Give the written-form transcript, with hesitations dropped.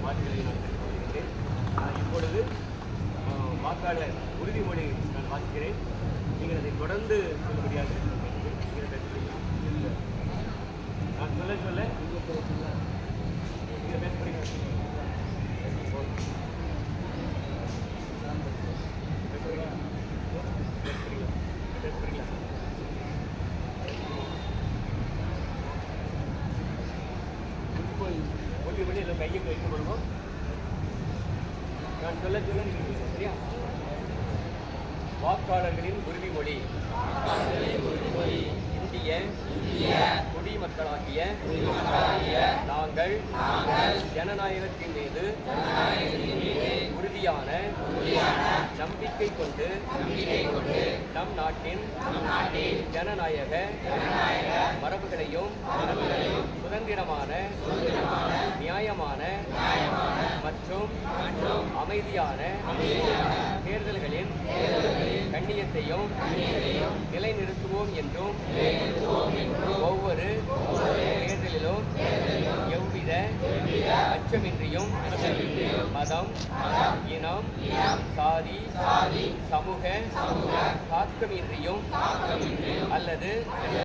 வார்த்தைகளை நான் தெரிந்து கொள்கிறேன். இப்பொழுது வாக்காளர் உறுதிமொழி நான் வாசிக்கிறேன். நீங்கள் அதை தொடர்ந்து சொல்ல முடியாது. நீங்கள் பேசுகிறீங்களா? நான் சொல்ல சொல்ல நீங்கள் பேசுகிறீங்க. உறுதிமொழி எல்லாம் கையை வைத்துக் கொள்வோம். நான் சொல்ல சொல்ல நீங்கள் சரியா? வாக்காளர்களின் உறுதிமொழி. இந்திய குடிமக்களாகிய நாங்கள் ஜனநாயகத்தின் மீது உறுதியான நம்பிக்கை கொண்டு நம் நாட்டின் ஜனநாயக மரபுகளையும் சுதந்திரமான நியாயமான மற்றும் அமைதியான தேர்தல்களின் கண்ணியத்தையும் நிலைநிறுத்துவோம் என்றும் ஒவ்வொரு தேர்தலிலும் எவ்வித அச்சமின்றியும் மதம், இனம், சாதி, சமூக தாக்கமின்றியும் அல்லது